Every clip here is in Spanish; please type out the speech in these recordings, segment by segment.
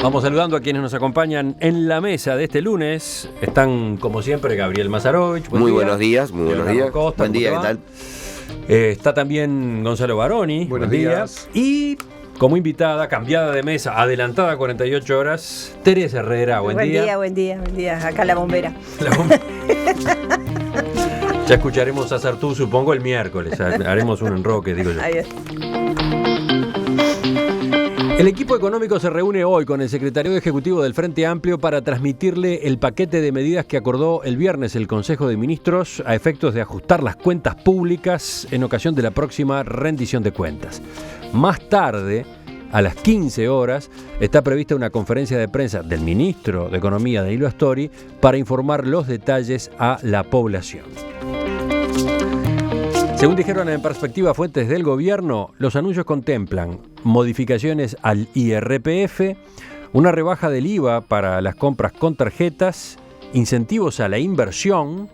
Vamos saludando a quienes nos acompañan en la mesa de este lunes. Están, como siempre, Gabriel Mazarovich. Muy buenos días, muy buenos días. Costa, buen día, ¿qué tal? Está también Gonzalo Baroni. Buenos días. Y como invitada, cambiada de mesa, adelantada 48 horas, Teresa Herrera. Buen día. Buen día. Acá la bombera. Ya escucharemos a Sartú, supongo, el miércoles. Haremos un enroque, digo yo. Adiós. El equipo económico se reúne hoy con el secretario ejecutivo del Frente Amplio para transmitirle el paquete de medidas que acordó el viernes el Consejo de Ministros a efectos de ajustar las cuentas públicas en ocasión de la próxima rendición de cuentas. Más tarde, a las 15 horas, está prevista una conferencia de prensa del ministro de Economía, Danilo Astori, para informar los detalles a la población. Según dijeron en perspectiva fuentes del gobierno, los anuncios contemplan modificaciones al IRPF, una rebaja del IVA para las compras con tarjetas, incentivos a la inversión,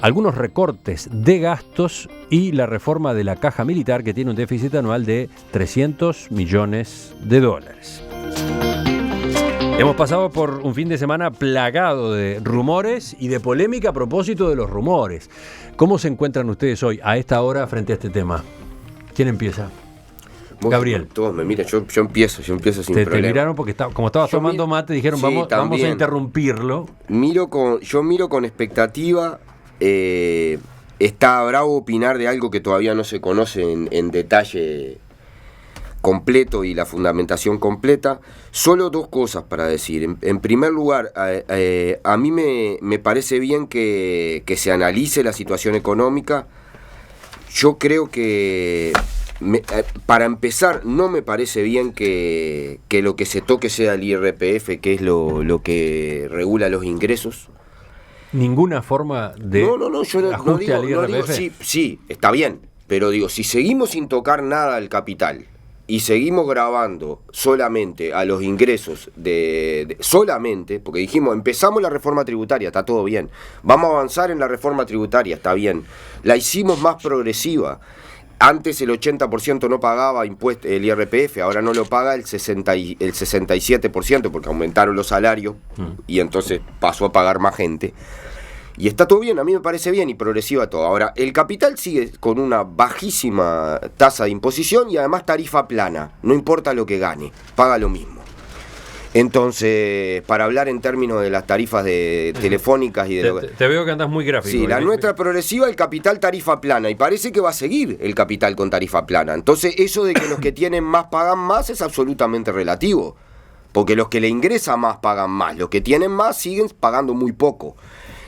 algunos recortes de gastos y la reforma de la caja militar, que tiene un déficit anual de $300 millones. Hemos pasado por un fin de semana plagado de rumores y de polémica a propósito de los rumores. ¿Cómo se encuentran ustedes hoy, a esta hora, frente a este tema? ¿Quién empieza? Gabriel. Todos me miran, yo empiezo sin problema. Te miraron porque como estabas tomando mate, dijeron sí, vamos a interrumpirlo. Yo miro con expectativa. Está bravo opinar de algo que todavía no se conoce en detalle completo y la fundamentación completa. Solo dos cosas para decir. En primer lugar, a mí me parece bien que se analice la situación económica. Yo creo que, para empezar, no me parece bien que lo que se toque sea el IRPF, que es lo que regula los ingresos. ¿Ninguna forma de ajuste al IRPF? Sí, está bien, pero digo, si seguimos sin tocar nada al capital y seguimos grabando solamente a los ingresos solamente, porque dijimos, empezamos la reforma tributaria, está todo bien, vamos a avanzar en la reforma tributaria, está bien, la hicimos más progresiva. Antes el 80% no pagaba impuesto, el IRPF, ahora no lo paga el 67%, porque aumentaron los salarios y entonces pasó a pagar más gente. Y está todo bien, a mí me parece bien y progresiva todo. Ahora, el capital sigue con una bajísima tasa de imposición y además tarifa plana, no importa lo que gane, paga lo mismo. Entonces, para hablar en términos de las tarifas telefónicas y de te veo que andas muy gráfico. Sí, la nuestra progresiva, el capital tarifa plana, y parece que va a seguir el capital con tarifa plana. Entonces, eso de que los que tienen más pagan más es absolutamente relativo, porque los que le ingresa más pagan más, los que tienen más siguen pagando muy poco.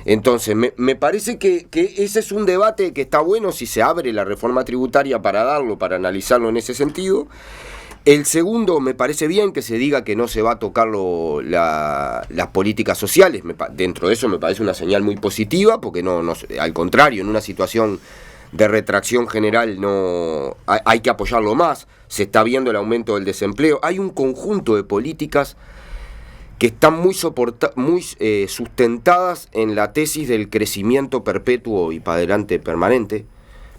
Entonces, me parece que ese es un debate que está bueno si se abre la reforma tributaria para analizarlo en ese sentido. El segundo, me parece bien que se diga que no se va a tocar las políticas sociales. Dentro de eso me parece una señal muy positiva, porque no, al contrario, en una situación de retracción general hay que apoyarlo más. Se está viendo el aumento del desempleo. Hay un conjunto de políticas que están muy sustentadas en la tesis del crecimiento perpetuo y para adelante permanente.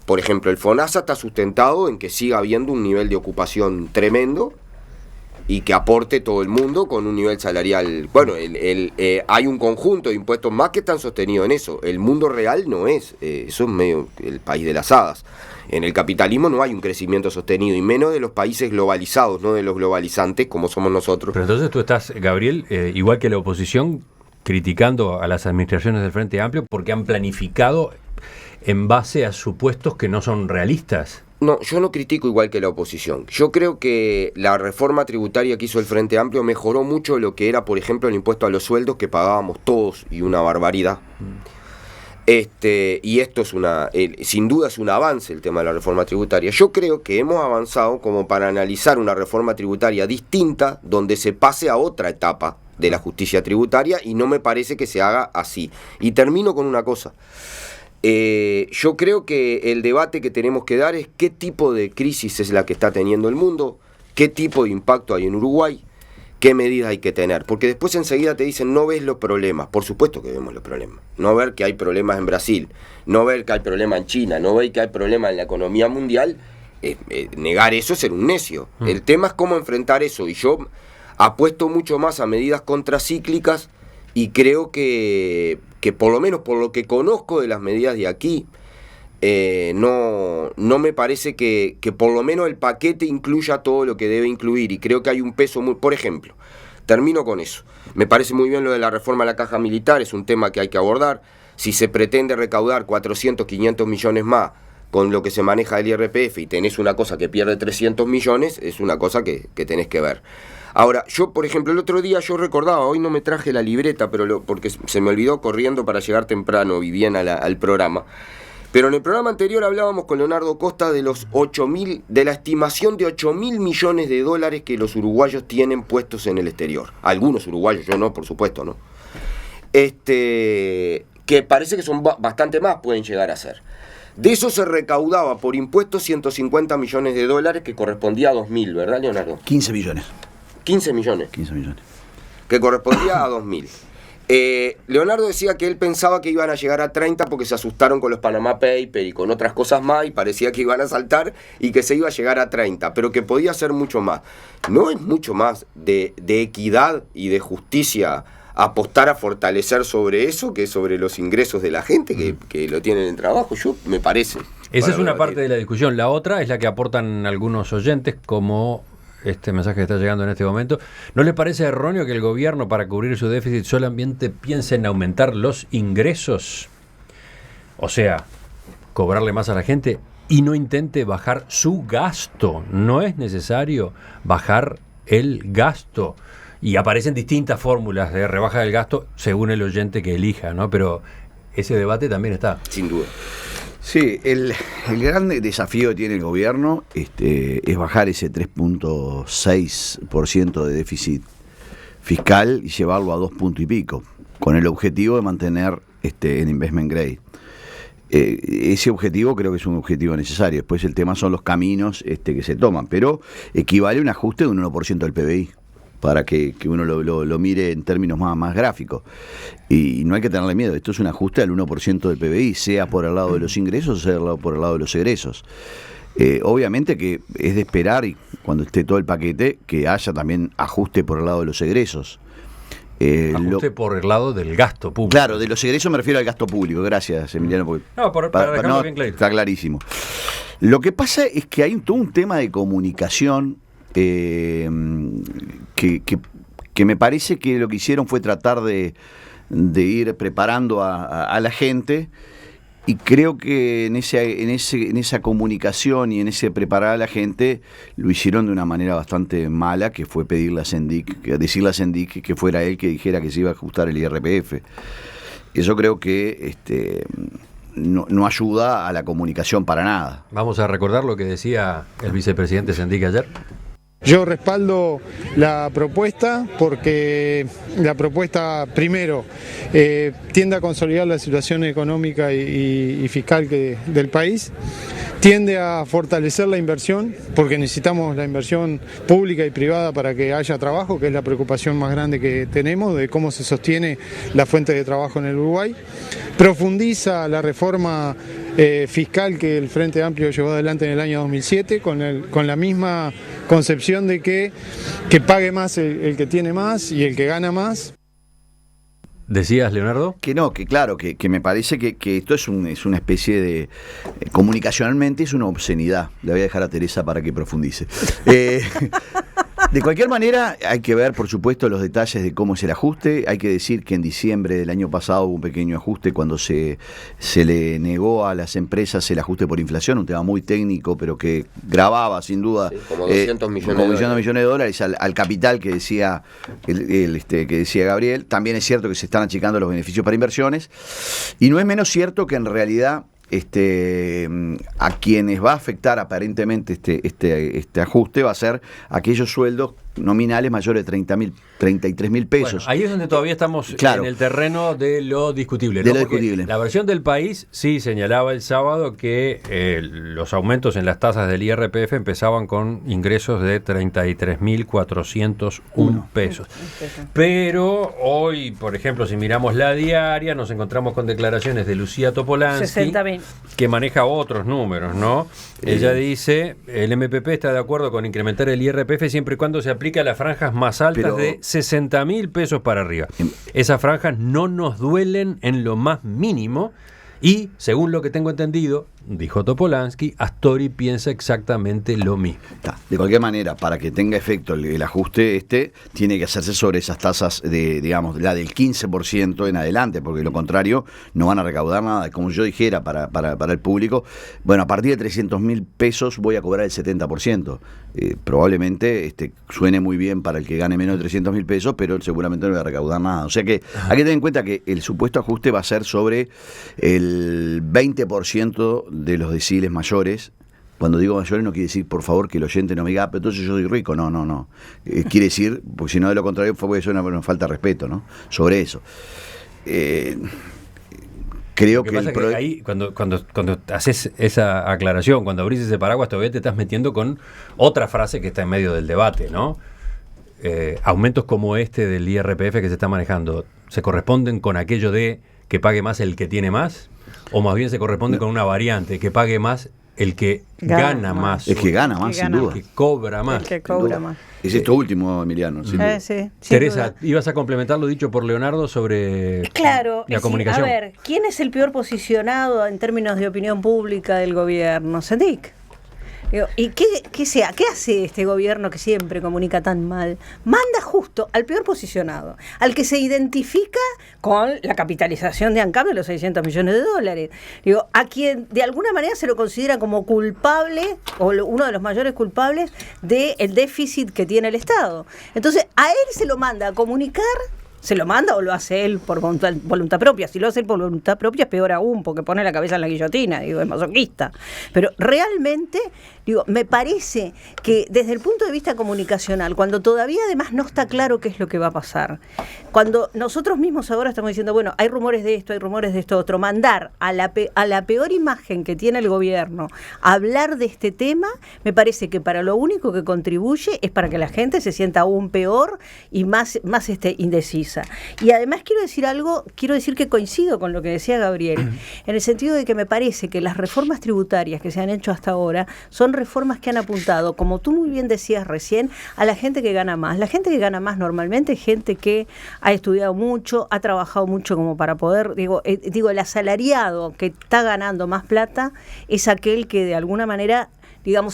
Por ejemplo, el FONASA está sustentado en que siga habiendo un nivel de ocupación tremendo y que aporte todo el mundo con un nivel salarial. Bueno, hay un conjunto de impuestos más que están sostenidos en eso. El mundo real no es, eso es medio el país de las hadas. En el capitalismo no hay un crecimiento sostenido, y menos de los países globalizados, no de los globalizantes como somos nosotros. Pero entonces tú estás, Gabriel, igual que la oposición, criticando a las administraciones del Frente Amplio porque han planificado en base a supuestos que no son realistas. No, yo no critico igual que la oposición. Yo creo que la reforma tributaria que hizo el Frente Amplio mejoró mucho lo que era, por ejemplo, el impuesto a los sueldos que pagábamos todos, y una barbaridad. Y esto es sin duda es un avance el tema de la reforma tributaria. Yo creo que hemos avanzado como para analizar una reforma tributaria distinta, donde se pase a otra etapa de la justicia tributaria, y no me parece que se haga así. Y termino con una cosa. Yo creo que el debate que tenemos que dar es qué tipo de crisis es la que está teniendo el mundo, qué tipo de impacto hay en Uruguay, qué medidas hay que tener, porque después enseguida te dicen no ves los problemas. Por supuesto que vemos los problemas, no ver que hay problemas en Brasil, no ver que hay problemas en China, no ver que hay problemas en la economía mundial, negar eso es ser un necio. El tema es cómo enfrentar eso, y yo Apuesto mucho más a medidas contracíclicas y creo que por lo menos por lo que conozco de las medidas de aquí, no me parece que por lo menos el paquete incluya todo lo que debe incluir, y creo que hay un peso muy... Por ejemplo, termino con eso. Me parece muy bien lo de la reforma a la caja militar, es un tema que hay que abordar. Si se pretende recaudar 400, 500 millones más con lo que se maneja del IRPF y tenés una cosa que pierde 300 millones, es una cosa que tenés que ver. Ahora, yo, por ejemplo, el otro día yo recordaba, hoy no me traje la libreta, pero porque se me olvidó corriendo para llegar temprano y bien al programa. Pero en el programa anterior hablábamos con Leonardo Costa de los 8.000, de la estimación de 8.000 millones de dólares que los uruguayos tienen puestos en el exterior. Algunos uruguayos, yo no, por supuesto, ¿no? Que parece que son bastante más, pueden llegar a ser. De eso se recaudaba por impuestos 150 millones de dólares, que correspondía a 2.000, ¿verdad, Leonardo? 15 millones. 15 millones. 15 millones. Que correspondía a 2.000. Leonardo decía que él pensaba que iban a llegar a 30 porque se asustaron con los Panama Papers y con otras cosas más, y parecía que iban a saltar y que se iba a llegar a 30, pero que podía ser mucho más. ¿No es mucho más de equidad y de justicia apostar a fortalecer sobre eso que sobre los ingresos de la gente que lo tienen en trabajo? Yo, me parece. Esa es una parte de la discusión. La otra es la que aportan algunos oyentes, como este mensaje que está llegando en este momento. ¿No le parece erróneo que el gobierno, para cubrir su déficit, solamente piense en aumentar los ingresos? O sea, cobrarle más a la gente, y no intente bajar su gasto. No es necesario bajar el gasto. Y aparecen distintas fórmulas de rebaja del gasto según el oyente que elija, ¿no? Pero ese debate también está. Sin duda. Sí, el gran desafío que tiene el gobierno es bajar ese 3.6% de déficit fiscal y llevarlo a 2 puntos y pico, con el objetivo de mantener el investment grade. Ese objetivo creo que es un objetivo necesario. Después el tema son los caminos que se toman, pero equivale a un ajuste de un 1% del PBI, para que uno lo mire en términos más gráficos. Y no hay que tenerle miedo, esto es un ajuste al 1% del PBI, sea por el lado de los ingresos o sea por el lado de los egresos. Obviamente que es de esperar, y cuando esté todo el paquete, que haya también ajuste por el lado de los egresos. Ajuste por el lado del gasto público. Claro, de los egresos me refiero al gasto público. Gracias, Emiliano. Para dejarlo bien claro. Está clarísimo. Lo que pasa es que hay todo un tema de comunicación que me parece que lo que hicieron fue tratar de ir preparando a la gente, y creo que en esa comunicación y en ese preparar a la gente lo hicieron de una manera bastante mala, que fue decirle a Sendik que fuera él que dijera que se iba a ajustar el IRPF. Eso creo que no ayuda a la comunicación para nada. Vamos a recordar lo que decía el vicepresidente Sendik ayer. Yo respaldo la propuesta porque la propuesta, primero, tiende a consolidar la situación económica y fiscal del país, tiende a fortalecer la inversión, porque necesitamos la inversión pública y privada para que haya trabajo, que es la preocupación más grande que tenemos de cómo se sostiene la fuente de trabajo en el Uruguay. Profundiza la reforma fiscal que el Frente Amplio llevó adelante en el año 2007, con la misma concepción de que pague más el que tiene más y el que gana más. ¿Decías, Leonardo? Que no, que claro, que me parece que esto es una especie de... comunicacionalmente es una obscenidad. Le voy a dejar a Teresa para que profundice. De cualquier manera, hay que ver, por supuesto, los detalles de cómo es el ajuste. Hay que decir que en diciembre del año pasado hubo un pequeño ajuste cuando se le negó a las empresas el ajuste por inflación, un tema muy técnico, pero que grababa, sin duda, como 200 millones de dólares al capital que decía que decía Gabriel. También es cierto que se están achicando los beneficios para inversiones. Y no es menos cierto que en realidad a quienes va a afectar aparentemente este ajuste va a ser aquellos sueldos nominales mayores de 33.000 pesos. Bueno, ahí es donde todavía estamos claro, en el terreno de lo discutible, ¿no? Lo discutible. La versión del País sí señalaba el sábado que los aumentos en las tasas del IRPF empezaban con ingresos de 33.401 pesos. Pero hoy, por ejemplo, si miramos la diaria, nos encontramos con declaraciones de Lucía Topolansky, que maneja otros números, ¿no? Ella dice, el MPP está de acuerdo con incrementar el IRPF siempre y cuando se aplique a las franjas más altas de 60.000 pesos para arriba. Esas franjas no nos duelen en lo más mínimo y, según lo que tengo entendido, dijo Topolansky, Astori piensa exactamente lo mismo. De cualquier manera, para que tenga efecto el ajuste tiene que hacerse sobre esas tasas de, digamos, la del 15% en adelante, porque de lo contrario no van a recaudar nada. Como yo dijera para el público, bueno, a partir de 300.000 pesos voy a cobrar el 70%. Probablemente suene muy bien para el que gane menos de 300.000 pesos, pero seguramente no va a recaudar nada. O sea que hay que tener en cuenta que el supuesto ajuste va a ser sobre el 20% de los deciles mayores. Cuando digo mayores no quiere decir, por favor, que el oyente no me diga, pero entonces yo soy rico. No. Quiere decir, porque si no de lo contrario puede ser una falta de respeto, ¿no? Sobre eso. Creo que ahí, cuando haces esa aclaración, cuando abrís ese paraguas, todavía te estás metiendo con otra frase que está en medio del debate, ¿no? Aumentos como este del IRPF que se está manejando, ¿se corresponden con aquello de que pague más el que tiene más? ¿O más bien se corresponde con una variante, que pague más el que gana más? El que gana más, sin duda. El que cobra más. El que cobra más. Es esto último, Emiliano. Sí, Teresa, ibas a complementar lo dicho por Leonardo sobre la comunicación. A ver, ¿quién es el peor posicionado en términos de opinión pública del gobierno? Sendik. ¿Y qué hace este gobierno que siempre comunica tan mal? Manda justo al peor posicionado, al que se identifica con la capitalización de ANCAP de los $600 millones. A quien de alguna manera se lo considera como culpable o uno de los mayores culpables del déficit que tiene el Estado. Entonces, a él se lo manda a comunicar. ¿Se lo manda o lo hace él por voluntad propia? Si lo hace él por voluntad propia es peor aún, porque pone la cabeza en la guillotina, es masoquista. Pero realmente, me parece que desde el punto de vista comunicación, cuando todavía además no está claro qué es lo que va a pasar, cuando nosotros mismos ahora estamos diciendo, bueno, hay rumores de esto otro, mandar a la peor imagen que tiene el gobierno hablar de este tema, me parece que para lo único que contribuye es para que la gente se sienta aún peor y más indecisa. Y además quiero decir que coincido con lo que decía Gabriel, en el sentido de que me parece que las reformas tributarias que se han hecho hasta ahora son reformas que han apuntado, como tú muy bien decías recién, a la gente que gana más. La gente que gana más normalmente es gente que ha estudiado mucho, ha trabajado mucho como para poder, el asalariado que está ganando más plata es aquel que de alguna manera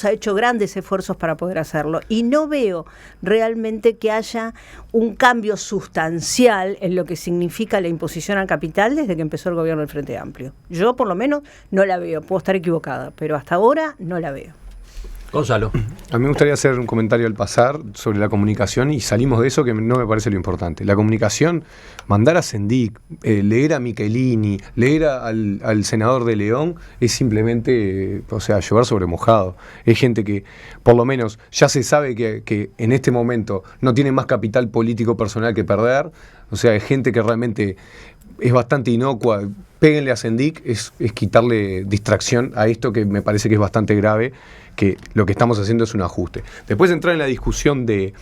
ha hecho grandes esfuerzos para poder hacerlo. Y no veo realmente que haya un cambio sustancial en lo que significa la imposición al capital desde que empezó el gobierno del Frente Amplio. Yo, por lo menos, no la veo. Puedo estar equivocada, pero hasta ahora no la veo. Gonzalo. A mí me gustaría hacer un comentario al pasar sobre la comunicación y salimos de eso que no me parece lo importante. La comunicación, mandar a Sendik, leer a Michelini, leer al senador de León es simplemente, llover sobre mojado. Es gente que por lo menos ya se sabe que en este momento no tiene más capital político personal que perder. O sea, es gente que realmente es bastante inocua. Péguenle a Sendik, es quitarle distracción a esto que me parece que es bastante grave, que lo que estamos haciendo es un ajuste. Después entrar en la discusión de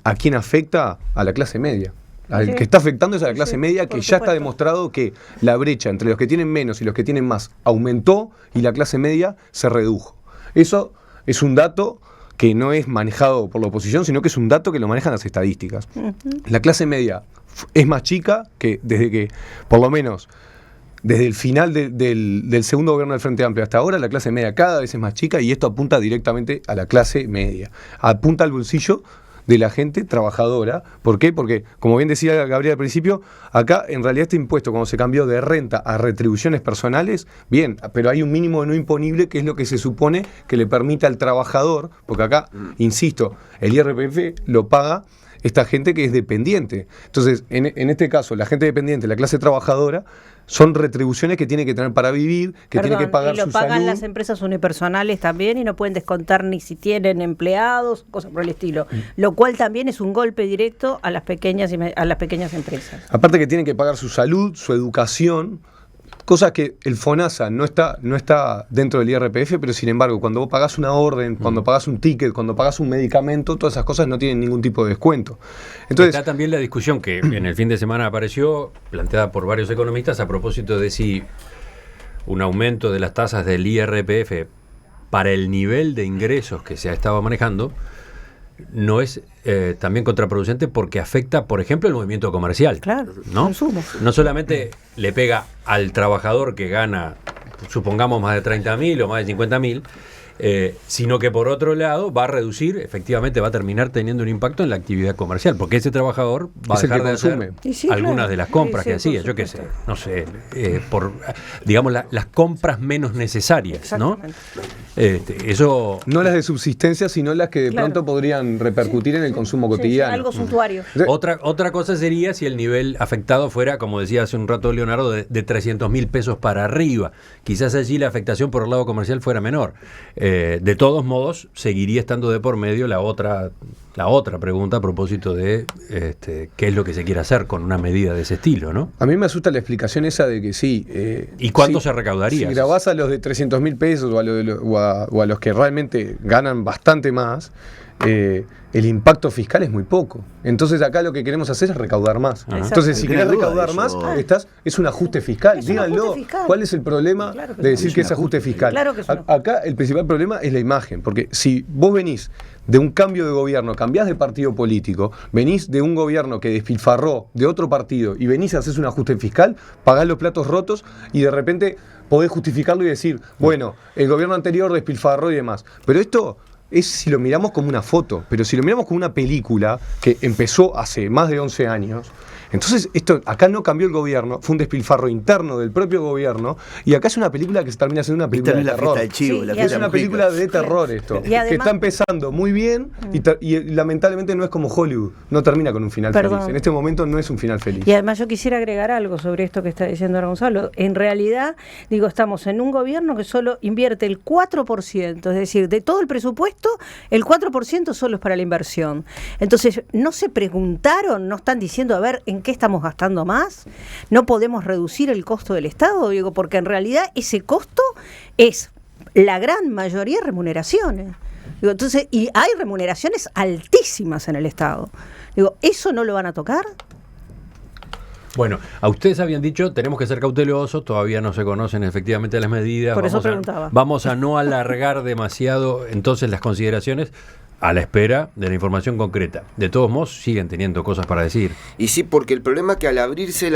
a quién afecta, a la clase media. Al que está afectando es a la clase media, que ya está demostrado que la brecha entre los que tienen menos y los que tienen más aumentó y la clase media se redujo. Eso es un dato que no es manejado por la oposición, sino que es un dato que lo manejan las estadísticas. La clase media es más chica que desde que, por lo menos, desde el final del segundo gobierno del Frente Amplio hasta ahora, la clase media cada vez es más chica y esto apunta directamente a la clase media. Apunta al bolsillo de la gente trabajadora. ¿Por qué? Porque, como bien decía Gabriel al principio, acá en realidad este impuesto, cuando se cambió de renta a retribuciones personales, bien, pero hay un mínimo no imponible que es lo que se supone que le permite al trabajador, porque acá, insisto, el IRPF lo paga esta gente que es dependiente. Entonces, en este caso, la gente dependiente, la clase trabajadora, son retribuciones que tiene que tener para vivir, que tiene que pagar su salud. Y lo pagan las empresas unipersonales también y no pueden descontar ni si tienen empleados, cosas por el estilo. Lo cual también es un golpe directo a las pequeñas empresas. Aparte que tienen que pagar su salud, su educación, cosas que el FONASA no está dentro del IRPF, pero sin embargo, cuando vos pagás una orden, cuando pagás un ticket, cuando pagás un medicamento, todas esas cosas no tienen ningún tipo de descuento. Entonces, está también la discusión que en el fin de semana apareció, planteada por varios economistas, a propósito de si un aumento de las tasas del IRPF para el nivel de ingresos que se ha estado manejando, no es también contraproducente porque afecta, por ejemplo, el movimiento comercial. Claro, ¿no? consumo. No solamente le pega al trabajador que gana, supongamos, más de 30.000 o más de 50.000, sino que por otro lado va a reducir, efectivamente va a terminar teniendo un impacto en la actividad comercial, porque ese trabajador va a dejar de hacer algunas de las compras que hacía, yo qué sé, no sé, por, digamos, las compras menos necesarias, ¿no? Eso... No las de subsistencia, sino las que de pronto podrían repercutir en el consumo cotidiano. Algo suntuario. Otra cosa sería si el nivel afectado fuera, como decía hace un rato Leonardo, de 300.000 pesos para arriba. Quizás allí la afectación por el lado comercial fuera menor. De todos modos, seguiría estando de por medio la otra pregunta a propósito de qué es lo que se quiere hacer con una medida de ese estilo, ¿no? A mí me asusta la explicación esa de que sí. ¿Y cuánto se recaudaría? Si grabás a los de 300.000 pesos o a los que realmente ganan bastante más, el impacto fiscal es muy poco. Entonces acá lo que queremos hacer es recaudar más. Entonces si querés recaudar más, es un ajuste fiscal. Díganlo. ¿Cuál es el problema de decir que es ajuste fiscal? Claro que es Acá el principal problema es la imagen, porque si vos venís de un cambio de gobierno, cambiás de partido político, venís de un gobierno que despilfarró de otro partido y venís y haces un ajuste fiscal, pagás los platos rotos y de repente podés justificarlo y decir, bueno, el gobierno anterior despilfarró y demás. Pero esto es si lo miramos como una foto, pero si lo miramos como una película que empezó hace más de 11 años, entonces esto acá no cambió el gobierno, fue un despilfarro interno del propio gobierno, y acá es una película que se termina siendo una película de terror. Es una película de terror esto, que está empezando muy bien y lamentablemente no es como Hollywood, no termina con un final feliz. En este momento no es un final feliz. Y además yo quisiera agregar algo sobre esto que está diciendo ahora Gonzalo. En realidad, digo, estamos en un gobierno que solo invierte el 4%, es decir, de todo el presupuesto, el 4% solo es para la inversión. Entonces, no se preguntaron, no están diciendo, a ver, ¿en qué estamos gastando más? ¿No podemos reducir el costo del Estado? Digo, porque en realidad ese costo es la gran mayoría de remuneraciones. Digo, entonces, y hay remuneraciones altísimas en el Estado. Digo, ¿eso no lo van a tocar? Bueno, a ustedes habían dicho, tenemos que ser cautelosos, todavía no se conocen efectivamente las medidas. Por eso preguntaba. Vamos a no alargar demasiado entonces las consideraciones a la espera de la información concreta. De todos modos, siguen teniendo cosas para decir. Y sí, porque el problema es que al abrirse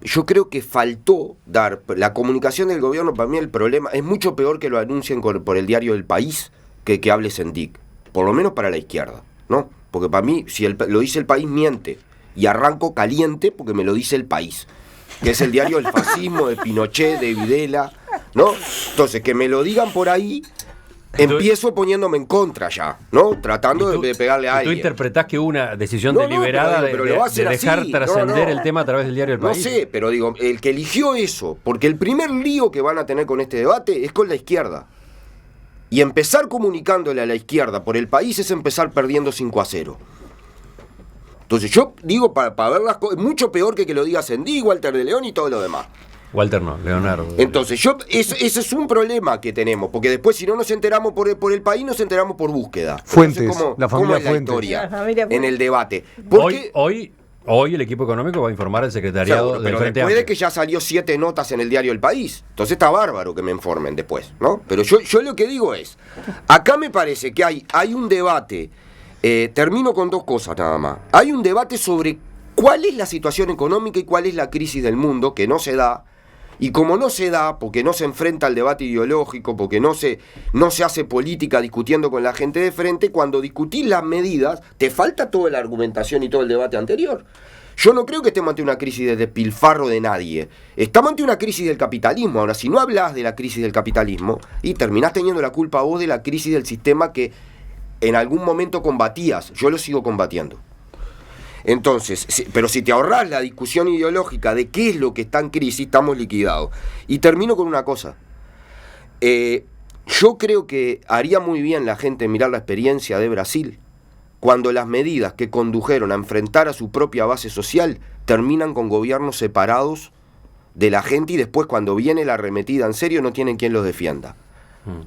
yo creo que faltó dar la comunicación del gobierno. Para mí el problema es mucho peor que lo anuncien por el diario El País que hable Sendik, por lo menos para la izquierda, ¿no? Porque para mí, si lo dice El País, miente. Y arranco caliente porque me lo dice El País, que es el diario del fascismo, de Pinochet, de Videla, ¿no? Entonces, que me lo digan por ahí, empiezo poniéndome en contra ya, ¿no? Tratando de pegarle a alguien. ¿Tú interpretás que hubo una decisión deliberada de dejar trascender el tema a través del diario El País? No sé, pero digo, el que eligió eso, porque el primer lío que van a tener con este debate es con la izquierda. Y empezar comunicándole a la izquierda por El País es empezar perdiendo 5-0. Entonces yo digo, para ver las cosas, mucho peor que lo diga Sendik, Walter de León y todo lo demás. Walter no, Leonardo. Entonces ese es un problema que tenemos, porque después si no nos enteramos por el País, nos enteramos por búsqueda. Fuentes, la familia Fuentes. La historia en el debate. Hoy el equipo económico va a informar al secretariado del Frente Amplio. Puede que ya salió 7 notas en el diario El País. Entonces está bárbaro que me informen después, ¿no? Pero yo lo que digo es, acá me parece que hay un debate. Termino con 2 cosas nada más. Hay un debate sobre cuál es la situación económica y cuál es la crisis del mundo, que no se da. Y como no se da, porque no se enfrenta al debate ideológico, porque no se hace política discutiendo con la gente de frente, cuando discutís las medidas, te falta toda la argumentación y todo el debate anterior. Yo no creo que estemos ante una crisis de despilfarro de nadie. Estamos ante una crisis del capitalismo. Ahora, si no hablas de la crisis del capitalismo, y terminás teniendo la culpa vos de la crisis del sistema que en algún momento combatías, yo lo sigo combatiendo. Entonces, pero si te ahorrás la discusión ideológica de qué es lo que está en crisis, estamos liquidados. Y termino con una cosa. Yo creo que haría muy bien la gente mirar la experiencia de Brasil, cuando las medidas que condujeron a enfrentar a su propia base social terminan con gobiernos separados de la gente y después cuando viene la arremetida en serio no tienen quien los defienda.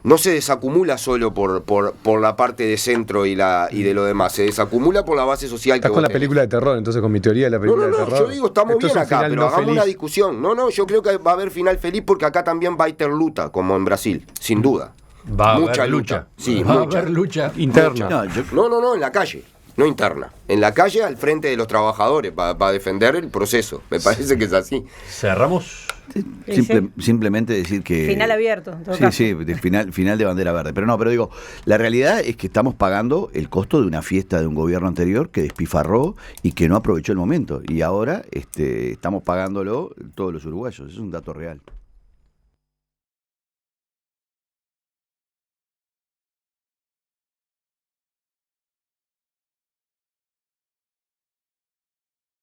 No se desacumula solo por la parte de centro y de lo demás, se desacumula por la base social. Estás con la película de terror, entonces con mi teoría de la película de terror. Yo digo, estamos bien acá, pero hagamos una discusión. Yo creo que va a haber final feliz porque acá también va a haber luta, como en Brasil, sin duda. Va a mucha haber lucha. Sí, Va a mucha. haber lucha. Interna. No, No, en la calle, no interna, no interna. En la calle al frente de los trabajadores para defender el proceso. Me parece que es así. Cerramos. Simplemente decir que... Final abierto, en todo Sí, caso. sí, final de bandera verde. Pero digo, la realidad es que estamos pagando el costo de una fiesta de un gobierno anterior que despifarró y que no aprovechó el momento. Y ahora estamos pagándolo todos los uruguayos. Es un dato real.